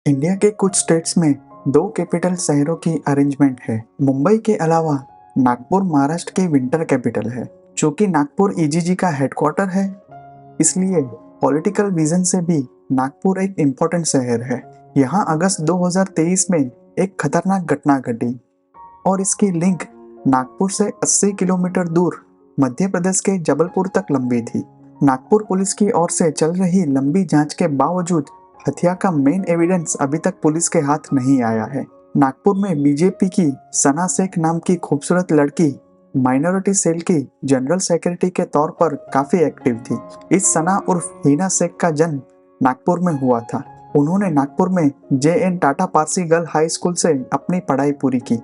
India के कुछ states में दो कैपिटल शहरों की अरेंजमेंट है। मुंबई के अलावा नागपुर महाराष्ट्र की विंटर कैपिटल है। चूंकि नागपुर ईजीजी का हेडक्वार्टर है, इसलिए पॉलिटिकल विजन से भी नागपुर एक इम्पोर्टेंट शहर है। यहाँ अगस्त 2023 में एक खतरनाक घटना घटी और इसकी लिंक नागपुर से 80 किलोमीटर दूर मध्य प्रदेश के जबलपुर तक लंबी थी। नागपुर पुलिस की ओर से चल रही लंबी जांच के बावजूद हत्या का मेन एविडेंस अभी तक पुलिस के हाथ नहीं आया है। नागपुर में बीजेपी की सना शेख नाम की खूबसूरत लड़की माइनॉरिटी सेल की जनरल सेक्रेटरी के तौर पर काफी एक्टिव थी। इस सना उर्फ हिना शेख का जन्म नागपुर में हुआ था। उन्होंने नागपुर में JN Tata Parsi girl high school से अपनी पढ़ाई पूरी की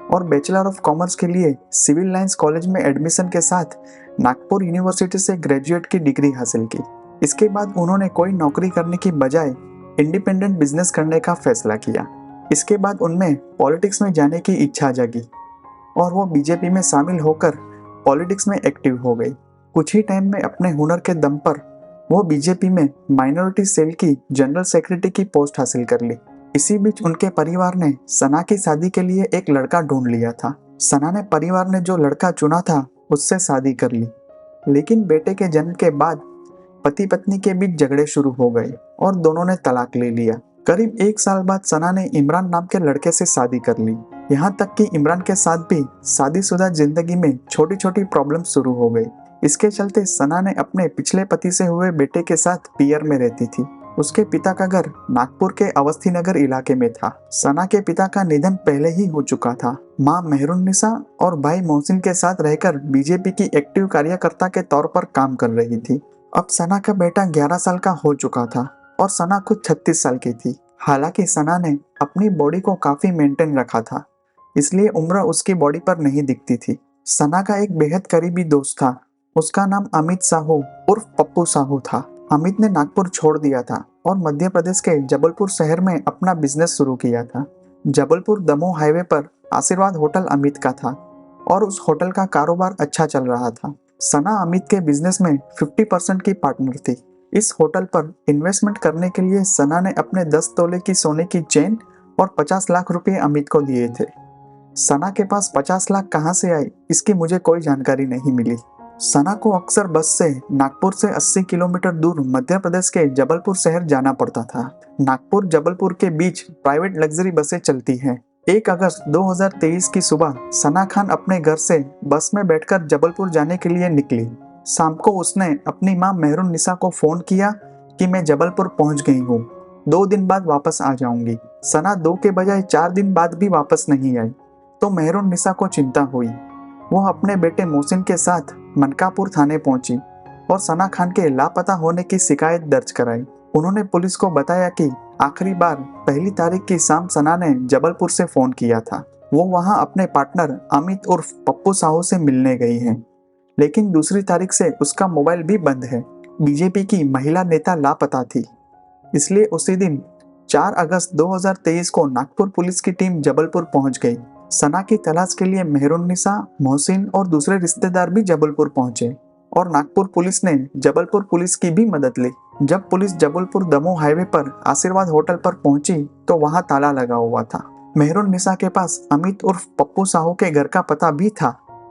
और बैचलर ऑफ कॉमर्स के लिए सिविल लाइंस कॉलेज में एडमिशन के साथ नागपुर यूनिवर्सिटी से ग्रेजुएट की डिग्री हासिल की। इसके बाद उन्होंने कोई नौकरी करने की बजाय इंडिपेंडेंट बिजनेस करने का फैसला किया। इसके बाद उनमें पॉलिटिक्स में जाने की इच्छा जगी और वो बीजेपी में शामिल होकर पॉलिटिक्स में एक्टिव हो गई। कुछ ही टाइम में अपने हुनर के दम पर वो बीजेपी में माइनॉरिटी सेल की जनरल सेक्रेटरी की पोस्ट हासिल कर ली। इसी बीच उनके परिवार ने सना की शादी के लिए एक लड़का ढूंढ लिया था। सना ने परिवार ने जो लड़का चुना था उससे शादी कर ली, लेकिन बेटे के जन्म के बाद पति पत्नी के बीच झगड़े शुरू हो गए और दोनों ने तलाक ले लिया। करीब एक साल बाद सना ने इमरान नाम के लड़के से शादी कर ली। यहाँ तक कि इमरान के साथ भी शादीशुदा जिंदगी में छोटी छोटी प्रॉब्लम शुरू हो गई। इसके चलते सना ने अपने पिछले पति से हुए बेटे के साथ पीयर में रहती थी। उसके पिता का घर नागपुर के अवस्थी नगर इलाके में था। सना के पिता का निधन पहले ही हो चुका था। माँ मेहरुन्निसा और भाई मोहसिन के साथ रहकर बीजेपी की एक्टिव कार्यकर्ता के तौर पर काम कर रही थी। अब सना का बेटा 11 साल का हो चुका था और सना खुद 36 साल की थी। हालांकि सना ने अपनी बॉडी को काफी मेंटेन रखा था, इसलिए उम्र उसकी बॉडी पर नहीं दिखती थी। सना का एक बेहद करीबी दोस्त था। उसका नाम अमित साहू उर्फ पप्पू साहू था। अमित ने नागपुर छोड़ दिया था और मध्य प्रदेश के जबलपुर शहर में अपना बिजनेस शुरू किया था। जबलपुर दमोह हाईवे पर आशीर्वाद होटल अमित का था और उस होटल का कारोबार अच्छा चल रहा था। सना अमित के बिजनेस में 50% की पार्टनर थी। इस होटल पर इन्वेस्टमेंट करने के लिए सना ने अपने 10 तोले की सोने की चेन और 50 लाख रुपए अमित को दिए थे। सना के पास 50 लाख कहां से आए, इसकी मुझे कोई जानकारी नहीं मिली। सना को अक्सर बस से नागपुर से 80 किलोमीटर दूर मध्य प्रदेश के जबलपुर शहर जाना पड़ता था। नागपुर जबलपुर के बीच प्राइवेट लग्जरी बसें चलती हैं। 1 अगस्त 2023 की सुबह सना खान अपने घर से बस में बैठकर जबलपुर जाने के लिए निकली। शाम को उसने अपनी मां मेहरुन्निसा को फोन किया कि मैं जबलपुर पहुंच गई हूँ, 2 दिन बाद वापस आ जाऊंगी। सना 2 के बजाय 4 दिन बाद भी वापस नहीं आई तो मेहरुन्निसा को चिंता हुई। वो अपने बेटे मोहसिन के साथ मनकापुर थाने पहुंची और सना खान के लापता होने की शिकायत दर्ज कराई। उन्होंने पुलिस को बताया कि आखिरी बार 1 तारीख की शाम सना ने जबलपुर से फोन किया था। वो वहां अपने पार्टनर अमित उर्फ पप्पू साहू से मिलने गई हैं, लेकिन 2 तारीख से उसका मोबाइल भी बंद है। बीजेपी की महिला नेता लापता थी, इसलिए उसी दिन 4 अगस्त 2023 को नागपुर पुलिस की टीम जबलपुर पहुंच गई। सना की तलाश के लिए मेहरुन्निसा, मोहसिन और दूसरे रिश्तेदार भी जबलपुर पहुंचे और नागपुर पुलिस ने जबलपुर पुलिस की भी मदद ली। जब पुलिस जबलपुर दमोह हाईवे पर आशीर्वाद होटल पर पहुंची तो वहां ताला लगा हुआ था। मेहरुन्निसा के पास अमित उर्फ पप्पू साहू के घर का पता भी था।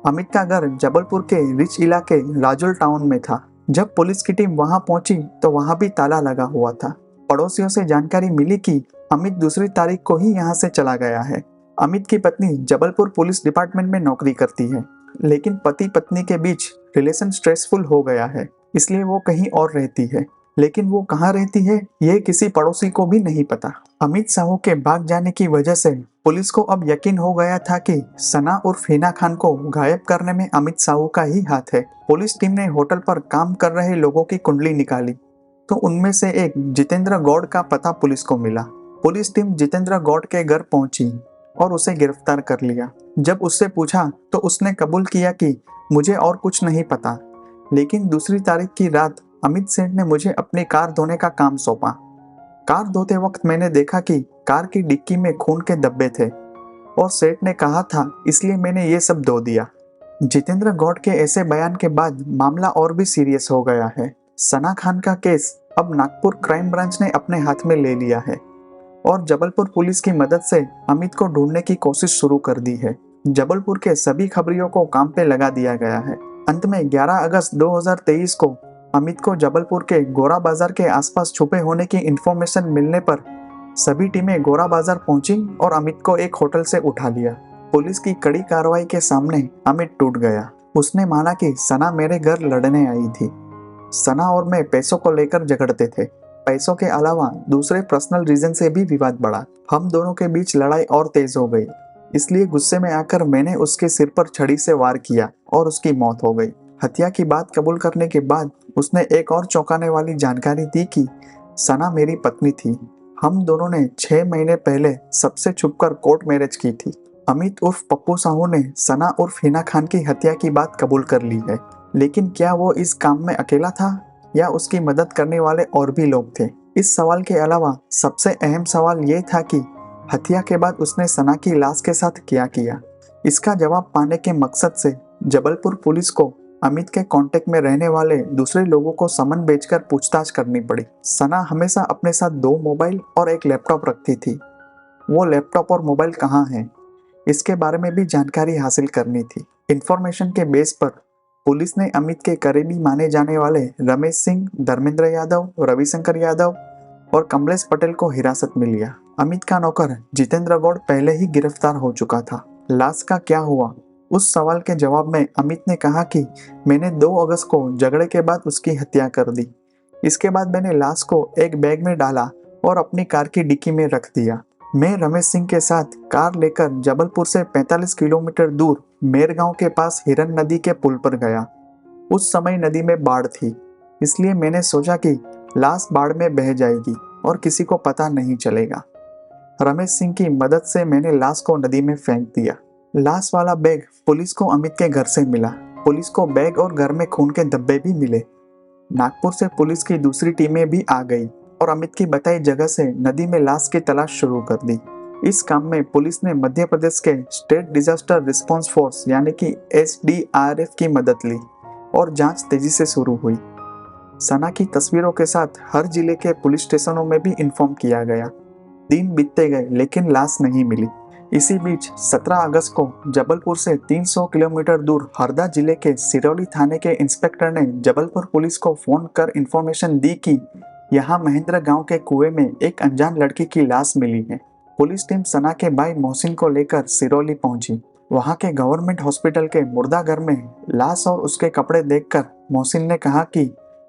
अमित का घर जबलपुर के रिच इलाके राजुल टाउन में था। जब पुलिस की टीम वहां पहुंची तो वहां भी ताला लगा हुआ था। पड़ोसियों से जानकारी मिली कि अमित 2 तारीख को ही यहाँ से चला गया है। अमित की पत्नी जबलपुर पुलिस डिपार्टमेंट में नौकरी करती है, लेकिन पति पत्नी के बीच रिलेशन स्ट्रेसफुल हो गया है, इसलिए वो कहीं और रहती है। लेकिन वो कहाँ रहती है ये किसी पड़ोसी को भी नहीं पता। अमित साहू के भाग जाने की वजह से पुलिस को अब यकीन हो गया था कि सना उर्फ हिना खान को गायब करने में अमित साहू का ही हाथ है। पुलिस टीम ने होटल पर काम कर रहे लोगों की कुंडली निकाली तो उनमें से एक जितेंद्र गौड़ का पता पुलिस को मिला। पुलिस टीम जितेंद्र गौड़ के घर पहुंची और उसे गिरफ्तार कर लिया। जब उससे पूछा तो उसने कबूल किया कि मुझे और कुछ नहीं पता, लेकिन 2 तारीख की रात अमित सेठ ने मुझे अपनी कार धोने का काम सौंपा। कार धोते वक्त मैंने देखा कि कार की डिक्की में खून के धब्बे थे और सेठ ने कहा था, इसलिए मैंने ये सब धो दिया। जितेंद्र गौड़ के ऐसे बयान के बाद मामला और भी सीरियस हो गया है। सना खान का केस अब नागपुर क्राइम ब्रांच ने अपने हाथ में ले लिया है। और जबलपुर पुलिस की मदद से अमित को ढूंढने की कोशिश शुरू कर दी है। जबलपुर के सभी खबरियों को काम पे लगा दिया गया है। अंत में 11 अगस्त 2023 को अमित को जबलपुर के गोरा बाजार के आसपास छुपे होने की इंफॉर्मेशन मिलने पर सभी टीमें गोरा बाजार पहुंची और अमित को एक होटल से उठा लिया। पुलिस की कड़ी कार्रवाई के सामने अमित टूट गया। उसने माना कि सना मेरे घर लड़ने आई थी। सना और मैं पैसों को लेकर झगड़ते थे। पैसों के अलावा दूसरे पर्सनल रीजन से भी विवाद बढ़ा। हम दोनों के बीच लड़ाई और तेज हो गई। इसलिए गुस्से में आकर मैंने उसके सिर पर छड़ी से वार किया और उसकी मौत हो गई। हत्या की बात कबूल करने के बाद उसने एक और चौंकाने वाली जानकारी दी कि सना मेरी पत्नी थी। हम दोनों ने 6 महीने पहले सबसे छुपकर कोर्ट मैरिज की थी। अमित उर्फ पप्पू साहू ने सना उर्फ हिना खान की हत्या की बात कबूल कर ली है। लेकिन क्या वो इस काम में अकेला था या उसकी मदद करने वाले और भी लोग थे? इस सवाल के अलावा सबसे अहम सवाल ये था कि हत्या के बाद उसने सना की लाश के साथ क्या किया। इसका जवाब पाने के मकसद से जबलपुर पुलिस को अमित के कांटेक्ट में रहने वाले दूसरे लोगों को समन भेजकर पूछताछ करनी पड़ी। सना हमेशा अपने साथ 2 मोबाइल और एक लैपटॉप रखती थी। वो लैपटॉप और मोबाइल कहाँ हैं, इसके बारे में भी जानकारी हासिल करनी थी। इंफॉर्मेशन के बेस पर पुलिस ने अमित के करीबी माने जाने वाले रमेश सिंह, धर्मेंद्र यादव, रविशंकर यादव और कमलेश पटेल को हिरासत में लिया। अमित का नौकर जितेंद्र गौड़ पहले ही गिरफ्तार हो चुका था। लाश का क्या हुआ? उस सवाल के जवाब में अमित ने कहा कि मैंने 2 अगस्त को झगड़े के बाद उसकी हत्या कर दी। इसके बाद मैंने लाश को एक बैग में डाला और अपनी कार की डिक्की में रख दिया। मैं रमेश सिंह के साथ कार लेकर जबलपुर से 45 किलोमीटर दूर मेरगांव के पास हिरन नदी के पुल पर गया। उस समय नदी में बाढ़ थी, इसलिए मैंने सोचा कि लाश बाढ़ में बह जाएगी और किसी को पता नहीं चलेगा। रमेश सिंह की मदद से मैंने लाश को नदी में फेंक दिया। लाश वाला बैग पुलिस को अमित के घर से मिला। पुलिस को बैग और घर में खून के धब्बे भी मिले। नागपुर से पुलिस की दूसरी टीमें भी आ गई और अमित की बताई जगह से नदी में लाश की तलाश शुरू कर दी। इस काम में पुलिस ने मध्य प्रदेश के स्टेट डिजास्टर रिस्पांस फोर्स यानी कि SDRF की मदद ली और जांच तेजी से शुरू हुई। सना की तस्वीरों के साथ हर जिले के पुलिस स्टेशनों में भी इन्फॉर्म किया गया। दिन बीतते गए लेकिन लाश नहीं मिली। इसी बीच 17 अगस्त को जबलपुर से 300 किलोमीटर दूर हरदा जिले के सिरौली थाने के इंस्पेक्टर ने जबलपुर पुलिस को फोन कर इंफॉर्मेशन दी कि यहाँ महेंद्र गांव के कुएं में एक अनजान लड़की की लाश मिली है। पुलिस टीम सना के भाई मोहसिन को लेकर सिरौली पहुंची। वहां के गवर्नमेंट हॉस्पिटल के मुर्दा घर में लाश और उसके कपड़े देखकर मोहसिन ने कहा कि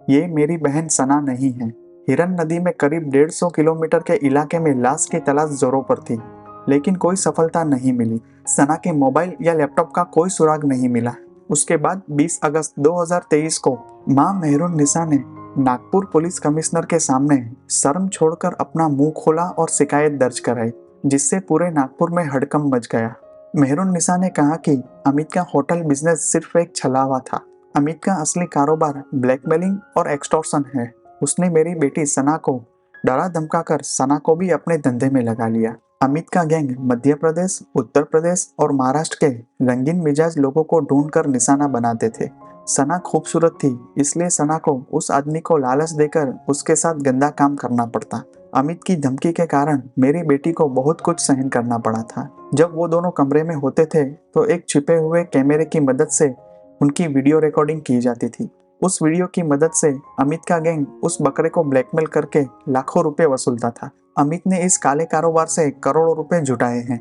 ये मेरी बहन सना नहीं है। हिरन नदी में करीब 150 किलोमीटर के इलाके में लाश की तलाश जोरों पर थी, लेकिन कोई सफलता नहीं मिली। सना के मोबाइल या लैपटॉप का कोई सुराग नहीं मिला। उसके बाद 20 अगस्त 2023 को मां मेहरुन्निसा ने नागपुर पुलिस कमिश्नर के सामने शर्म छोड़कर अपना मुंह खोला और शिकायत दर्ज कराई, जिससे पूरे नागपुर में हड़कंप मच गया। मेहरुन्निसा ने कहा कि अमित का होटल बिजनेस सिर्फ एक छलावा था। अमित का असली कारोबार ब्लैकमेलिंग और एक्सटॉर्शन है। उसने मेरी बेटी सना को डरा धमकाकर सना को भी अपने धंधे में लगा लिया। अमित का गैंग मध्य प्रदेश, उत्तर प्रदेश और महाराष्ट्र के रंगीन मिजाज लोगों को ढूंढकर निशाना बनाते थे। सना खूबसूरत थी, इसलिए सना को उस आदमी को लालच देकर उसके साथ गंदा काम करना पड़ता। अमित की धमकी के कारण मेरी बेटी को बहुत कुछ सहन करना पड़ा था। जब वो दोनों कमरे में होते थे तो एक छिपे हुए कैमरे की मदद से उनकी वीडियो रिकॉर्डिंग की जाती थी। उस वीडियो की मदद से अमित का गैंग उस बकरे को ब्लैकमेल करके लाखों रुपए वसूलता था। अमित ने इस काले कारोबार से करोड़ों रुपए जुटाए हैं।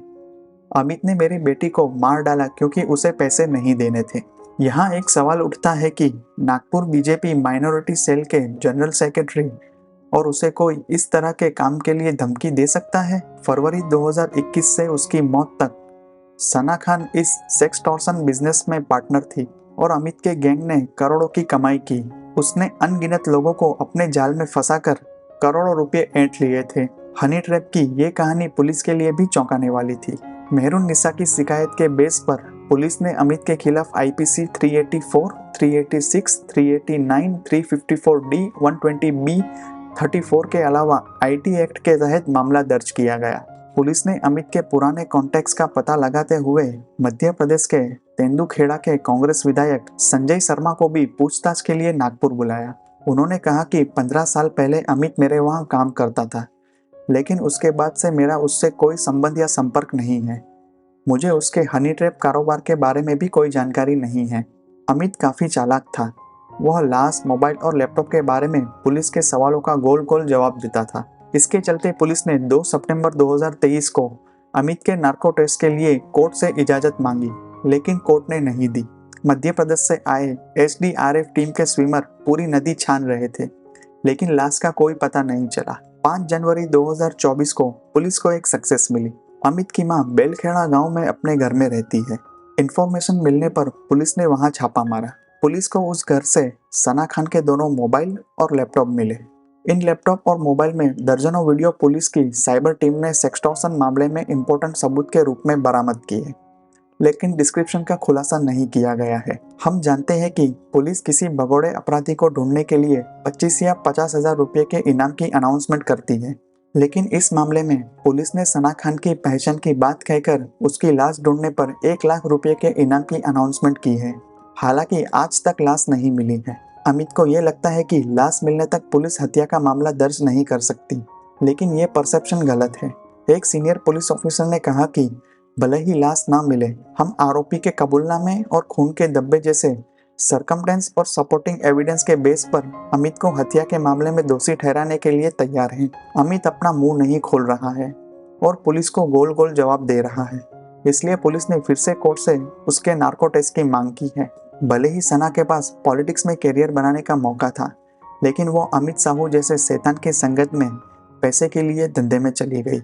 अमित ने मेरी बेटी को मार डाला क्योंकि उसे पैसे नहीं देने थे। यहाँ एक सवाल उठता है कि नागपुर बीजेपी माइनॉरिटी सेल के जनरल सेक्रेटरी और उसे कोई इस तरह के काम के लिए धमकी दे सकता है? फरवरी 2021 से उसकी मौत तक सना खान इस सेक्सटॉर्शन बिजनेस में पार्टनर थी और अमित के गैंग ने करोड़ों की कमाई की। उसने अनगिनत लोगों को अपने जाल में फंसाकर करोड़ों रुपए ऐंठ लिए थे। हनी ट्रैप की ये कहानी पुलिस के लिए भी चौंकाने वाली थी। मेहरुन्निसा की शिकायत के बेस पर पुलिस ने अमित के खिलाफ IPC 384, 386, 389, 354D, 120B, 34 के अलावा IT एक्ट के तहत मामला दर्ज किया गया। पुलिस ने अमित के पुराने कॉन्टैक्ट्स का पता लगाते हुए मध्य प्रदेश के तेंदुखेड़ा के कांग्रेस विधायक संजय शर्मा को भी पूछताछ के लिए नागपुर बुलाया। उन्होंने कहा कि 15 साल पहले अमित मेरे वहां काम करता था, लेकिन उसके बाद से मेरा उससे कोई संबंध या संपर्क नहीं है। मुझे उसके हनी ट्रैप कारोबार के बारे में भी कोई जानकारी नहीं है। अमित काफी चालाक था। वह लाश, मोबाइल और लैपटॉप के बारे में पुलिस के सवालों का गोल गोल जवाब देता था। इसके चलते पुलिस ने 2 सितंबर 2023 को अमित के नार्को टेस्ट के लिए कोर्ट से इजाजत मांगी, लेकिन कोर्ट ने नहीं दी। मध्य प्रदेश से आए एसडीआरएफ टीम के स्विमर पूरी नदी छान रहे थे, लेकिन लाश का कोई पता नहीं चला। 5 जनवरी 2024 को पुलिस को एक सक्सेस मिली। अमित की मां बेलखेड़ा गांव में अपने घर में रहती है। इन्फॉर्मेशन मिलने पर पुलिस ने वहां छापा मारा। पुलिस को उस घर से सना खान के दोनों मोबाइल और लैपटॉप मिले। इन लैपटॉप और मोबाइल में दर्जनों वीडियो पुलिस की साइबर टीम ने सेक्सटॉर्शन मामले में इंपॉर्टेंट सबूत के रूप में बरामद किए, लेकिन डिस्क्रिप्शन का खुलासा नहीं किया गया है। हम जानते हैं कि पुलिस किसी भगोड़े अपराधी को ढूंढने के लिए 25 या 50,000 रुपये के इनाम की अनाउंसमेंट करती है, लेकिन इस मामले में पुलिस ने सना खान की पहचान की बात कहकर उसकी लाश ढूंढने पर 1 लाख रुपये के इनाम की अनाउंसमेंट की है। हालांकि आज तक लाश नहीं मिली है। अमित को ये लगता है कि लाश मिलने तक पुलिस हत्या का मामला दर्ज नहीं कर सकती, लेकिन ये परसेप्शन गलत है। एक सीनियर पुलिस ऑफिसर ने कहा कि भले ही लाश ना मिले, हम आरोपी के कबूलनामे और खून के धब्बे जैसे सरकमटेंस और सपोर्टिंग एविडेंस के बेस पर अमित को हत्या के मामले में दोषी ठहराने के लिए तैयार हैं। अमित अपना मुंह नहीं खोल रहा है और पुलिस को गोल गोल जवाब दे रहा है, इसलिए पुलिस ने फिर से कोर्ट से उसके नार्को टेस्ट की मांग की है। भले ही सना के पास पॉलिटिक्स में करियर बनाने का मौका था, लेकिन वो अमित साहू जैसे शैतान की संगत में पैसे के लिए धंधे में चली गई।